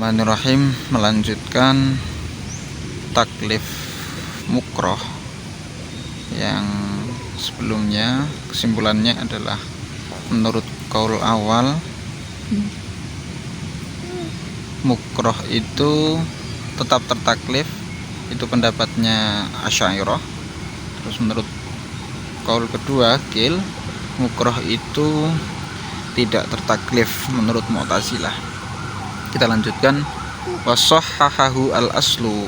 Bismillahirrahmanirrahim. Melanjutkan taklif mukroh yang sebelumnya. Kesimpulannya adalah menurut qaul awal, mukroh itu tetap tertaklif, itu pendapatnya Asy'ariyah. Terus menurut qaul kedua, qil, mukroh itu tidak tertaklif menurut Mu'tazilah. Kita lanjutkan. Washahhahahu al-aslu,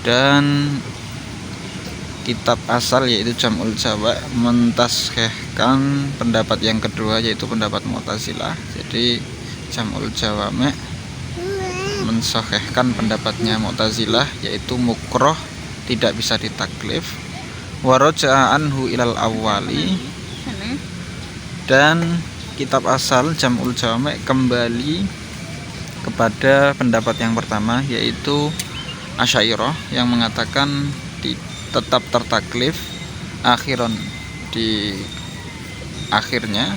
dan kitab asal yaitu Jam'ul Jawami mentashihkan pendapat yang kedua yaitu pendapat Mu'tazilah. Jadi Jam'ul Jawami mensahihkan pendapatnya Mu'tazilah yaitu mukroh tidak bisa ditaklif. Wa raja'a anhu ilal awwali, dan kitab asal Jam'ul Jawami kembali kepada pendapat yang pertama yaitu Asy'ariyah yang mengatakan tetap tertaklif akhiron di akhirnya,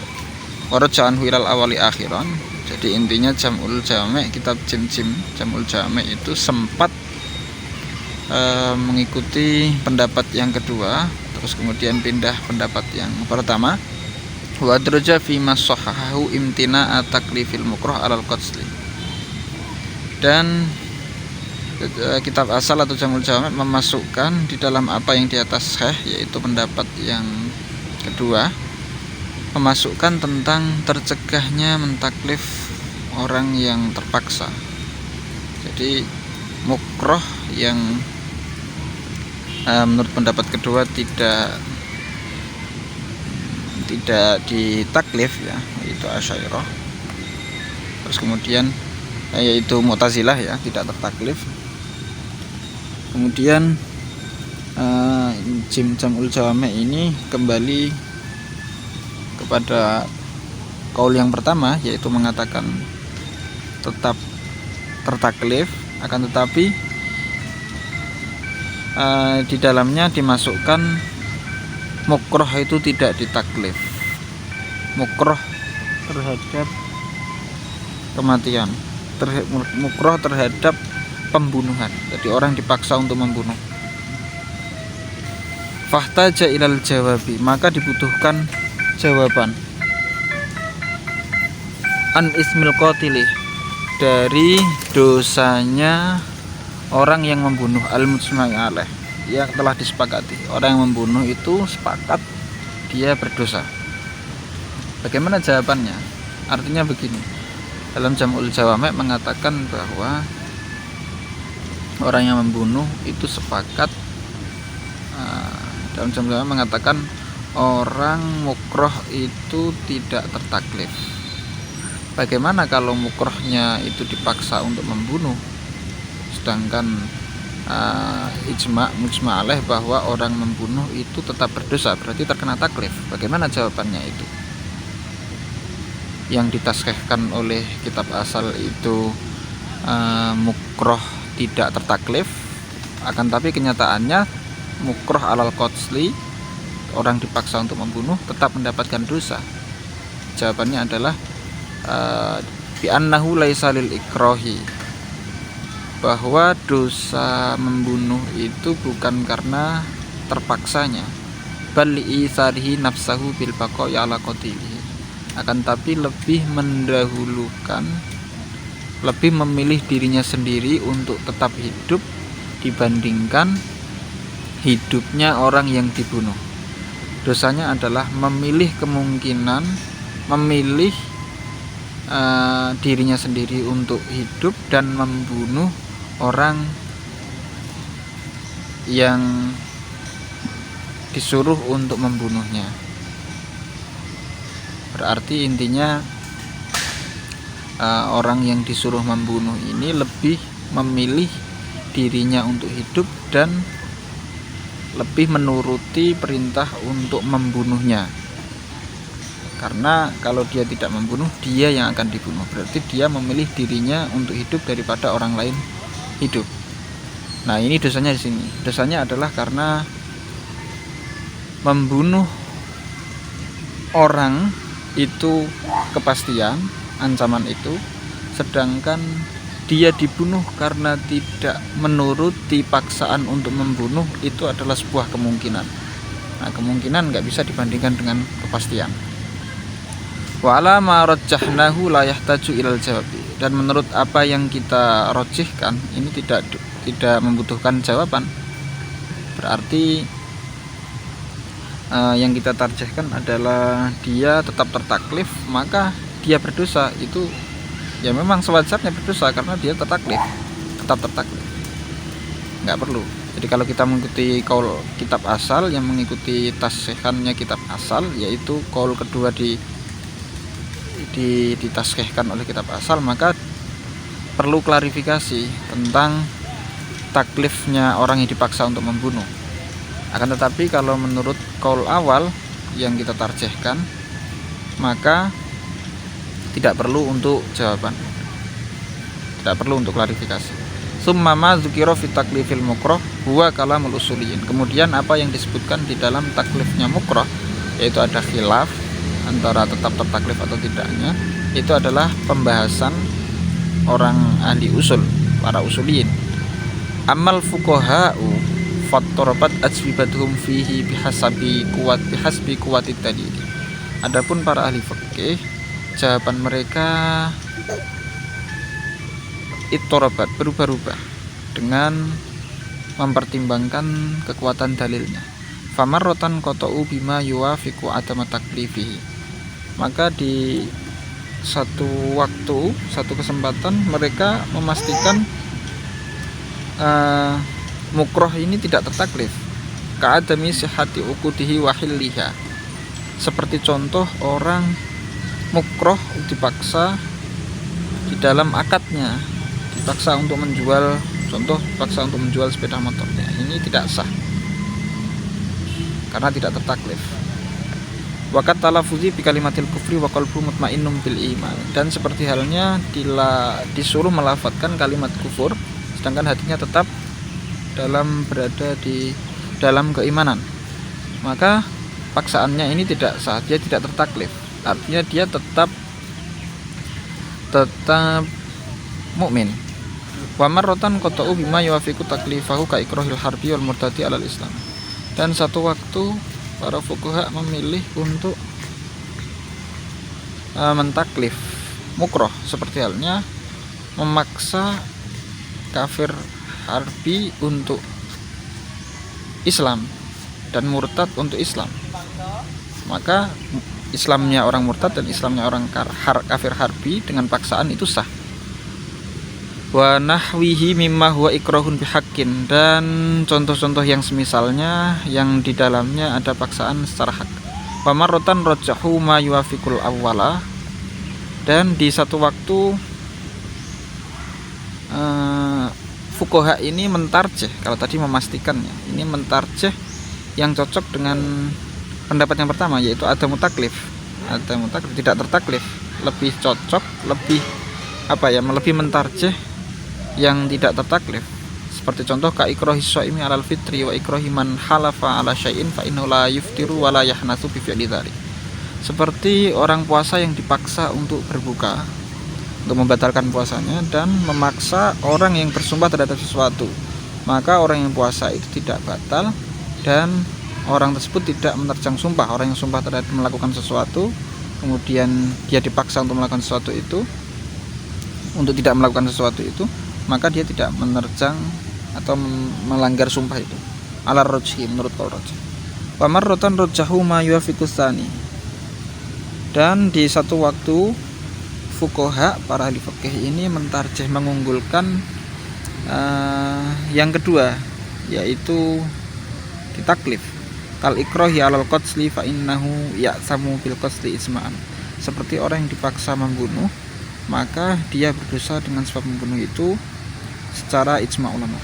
waraja'anhu ilal awali akhiron. Jadi intinya Jam'ul Jawami, kitab Jam'ul Jawami itu sempat mengikuti pendapat yang kedua, terus kemudian pindah pendapat yang pertama. Wa adraja fi mashahahu imtina taklifil mukroh alal qatsli, dan kitab asal atau Jam'ul Jawami memasukkan di dalam apa yang di atas sahih yaitu pendapat yang kedua, memasukkan tentang tercegahnya mentaklif orang yang terpaksa. Jadi mukroh yang menurut pendapat kedua tidak ditaklif ya, yaitu Asy'ariyah. Terus kemudian yaitu Mu'tazilah ya, tidak tertaklif. Kemudian Jam'ul Jawami ini kembali kepada qaul yang pertama yaitu mengatakan tetap tertaklif, akan tetapi di dalamnya dimasukkan mukroh itu tidak ditaklif, mukroh terhadap kematian, mukroh terhadap pembunuhan. Jadi orang dipaksa untuk membunuh. Fahtaja ilal jawabi, maka dibutuhkan jawaban. An ismil qatili, dari dosanya orang yang membunuh, al mujma'i alaih, yang telah disepakati. Orang yang membunuh itu sepakat dia berdosa. Bagaimana jawabannya? Artinya begini, dalam Jam'ul Jawami mengatakan bahwa orang yang membunuh itu sepakat, dalam Jam'ul Jawami mengatakan orang mukroh itu tidak tertaklif. Bagaimana kalau mukrohnya itu dipaksa untuk membunuh, sedangkan mujma' alaih bahwa orang membunuh itu tetap berdosa, berarti terkena taklif. Bagaimana jawabannya itu? Yang ditashihkan oleh kitab asal itu mukroh tidak tertaklif, akan tapi kenyataannya mukroh alal qatsli, orang dipaksa untuk membunuh tetap mendapatkan dosa. Jawabannya adalah bi annahu laisa lil ikrahi, bahwa dosa membunuh itu bukan karena terpaksanya, bal li isarihi nafsahu bil baqa'i ala qatilihi, akan tapi lebih mendahulukan, lebih memilih dirinya sendiri untuk tetap hidup dibandingkan hidupnya orang yang dibunuh. Dosanya adalah memilih kemungkinan, memilih dirinya sendiri untuk hidup dan membunuh orang yang disuruh untuk membunuhnya. Berarti intinya orang yang disuruh membunuh ini lebih memilih dirinya untuk hidup dan lebih menuruti perintah untuk membunuhnya. Karena kalau dia tidak membunuh, dia yang akan dibunuh. Berarti dia memilih dirinya untuk hidup daripada orang lain hidup. Nah, ini dosanya di sini. Dosanya adalah karena membunuh orang itu kepastian, ancaman itu, sedangkan dia dibunuh karena tidak menuruti paksaan untuk membunuh, itu adalah sebuah kemungkinan. Nah, kemungkinan nggak bisa dibandingkan dengan kepastian. Wa ala ma rajjahnahu la yahtaju ilal jawabi. Dan menurut apa yang kita rojihkan, ini tidak membutuhkan jawaban. Berarti yang kita tarjihkan adalah dia tetap tertaklif, maka dia berdosa. Itu ya memang sewajarnya berdosa karena dia tetap tertaklif, nggak perlu. Jadi kalau kita mengikuti kaul kitab asal, yang mengikuti tashehannya kitab asal, yaitu kaul kedua ditashehkan oleh kitab asal, maka perlu klarifikasi tentang taklifnya orang yang dipaksa untuk membunuh. Akan tetapi kalau menurut kaul awal yang kita tarjihkan, maka tidak perlu untuk jawaban, tidak perlu untuk klarifikasi. Summa ma dzukira fi taklifil mukrah huwa kalamul usuliyin. Kemudian apa yang disebutkan di dalam taklifnya mukrah, yaitu ada khilaf antara tetap tertaklif atau tidaknya, itu adalah pembahasan orang ahli usul, para usuliyin. Amal fuqaha'u fattarabat ajwibatuhum fihi bihasbi kuwatid dalil. Adapun para ahli fikih, jawaban mereka ittarabat, berubah-ubah dengan mempertimbangkan kekuatan dalilnya. Famarrotan qata'u bima yuwafiqu adama taklifihi. Maka di satu waktu, satu kesempatan mereka memastikan mukroh ini tidak tertaklif. Ka'adami sihati uqudihi wa hilliha. Seperti contoh orang mukroh dipaksa di dalam akadnya, dipaksa untuk menjual, contoh dipaksa untuk menjual sepeda motornya, ini tidak sah karena tidak tertaklif. Waqat talafuzi bi kalimatil kufri wa qalbu mutmainnum bil iman. Dan seperti halnya disuruh melafadzkan kalimat kufur sedangkan hatinya tetap berada di dalam keimanan, maka paksaannya ini tidak sah, dia tidak tertaklif. Artinya dia tetap mukmin. Wa marratan qata'u bima yuwafiqu taklifahu ka ikrahil harbi wal murtadi alal Islam. Dan satu waktu para fuqaha memilih untuk mentaklif mukroh, seperti halnya memaksa kafir harbi untuk Islam dan murtad untuk Islam. Maka Islamnya orang murtad dan Islamnya orang kafir harbi dengan paksaan itu sah. Wa nahwihi mimma huwa ikrahun bihaqqin. Dan contoh-contoh yang semisalnya yang di dalamnya ada paksaan secara hak. Wa marratan rajjahu ma yuwafiqul awwala. Dan di satu waktu fuqaha ini mentarjih, kalau tadi memastikannya, ini mentarjih yang cocok dengan pendapat yang pertama, yaitu ada mutaklif, tidak tertaklif, lebih cocok, lebih mentarjih yang tidak tertaklif. Seperti contoh ka ikrahis shaimi alal fitri wa ikrahi man halafa ala syai'in fa innahu la yuftiru wa la yahnasu bi fi'li dzalik. Seperti orang puasa yang dipaksa untuk berbuka, untuk membatalkan puasanya, dan memaksa orang yang bersumpah terhadap sesuatu, maka orang yang puasa itu tidak batal dan orang tersebut tidak menerjang sumpah. Orang yang sumpah terhadap melakukan sesuatu, kemudian dia dipaksa untuk melakukan sesuatu itu, untuk tidak melakukan sesuatu itu, maka dia tidak menerjang atau melanggar sumpah itu. Ala rajhi, menurut qaul rajih. Wa marratan rajjahu ma yuwafiqus tsani. Dan di satu waktu fuqaha, para ahli fikih ini mentarjih, mengunggulkan yang kedua, yaitu ditaklif. Kal ikrahi alal qatsli fa innahu ya'samu bil qatsli isma'an. Seperti orang yang dipaksa membunuh, maka dia berdosa dengan sebab membunuh itu secara ijma' ulama.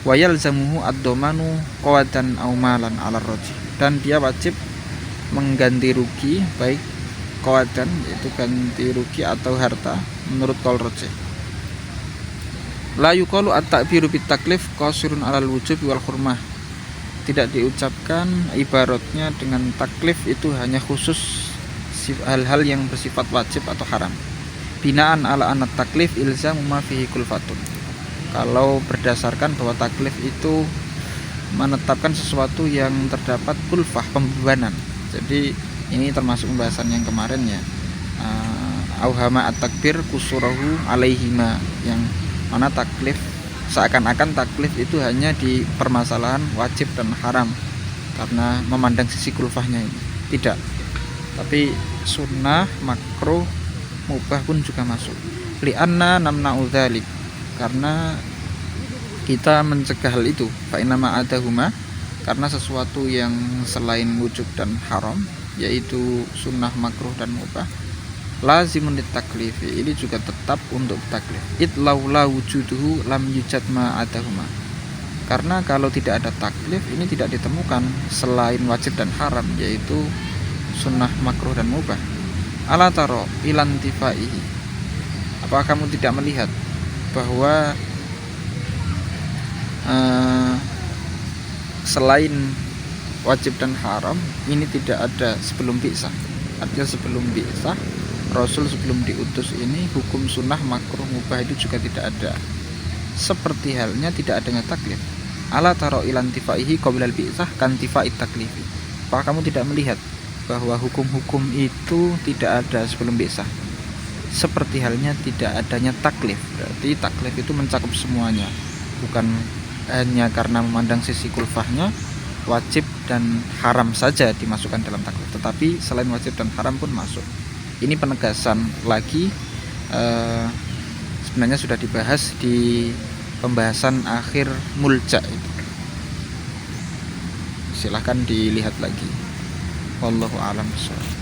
Wa yalzamuhu ad-dhamanu qawadan aw malan 'ala rajih. Dan dia wajib mengganti rugi, baik qawadan yaitu ganti rugi atau harta, menurut qaul rajih. La yuqalu at-ta'biru bit taklif qasirun 'alal wujubi wal hurmah. Tidak diucapkan ibaratnya dengan taklif itu hanya khusus hal-hal yang bersifat wajib atau haram. binaan ala anat taklif ilzamu ma fihi kulfatun. Kalau berdasarkan bahwa taklif itu menetapkan sesuatu yang terdapat kulfah, pembebanan. Jadi ini termasuk pembahasan yang kemarin ya. Auhama at-takbir kusurahu alaihima, yang mana taklif seakan-akan taklif itu hanya di permasalahan wajib dan haram karena memandang sisi kulfahnya ini. Tidak. Tapi sunnah, makruh, mubah pun juga masuk. Li'anna namna'u dzalik, karena kita mencegah hal itu. Fa inna ma'adahuma, karena sesuatu yang selain wujub dan haram, yaitu sunnah, makruh dan mubah, lazimun litaklifi, ini juga tetap untuk taklif. Idlaula wujuduhu lam yujad ma'adahuma, karena kalau tidak ada taklif ini tidak ditemukan selain wajib dan haram, yaitu sunnah, makruh dan mubah. Ala taro ilantifaihi, apakah kamu tidak melihat bahwa selain wajib dan haram ini tidak ada sebelum bi'tsah. Artinya sebelum bi'tsah, Rasul sebelum diutus ini, hukum sunnah, makruh, mubah itu juga tidak ada. Seperti halnya tidak adanya taklif. Ala taro ilantifaihi qablal bi'tsah kantifa'it taklifi. Apakah kamu tidak melihat bahwa hukum-hukum itu tidak ada sebelum bi'tsah? Seperti halnya tidak adanya taklif. Berarti taklif itu mencakup semuanya, bukan hanya karena memandang sisi kulfahnya, wajib dan haram saja dimasukkan dalam taklif, tetapi selain wajib dan haram pun masuk. Ini penegasan lagi, sebenarnya sudah dibahas di pembahasan akhir mulja itu. Silahkan dilihat lagi. Wallahu a'lam bishawab.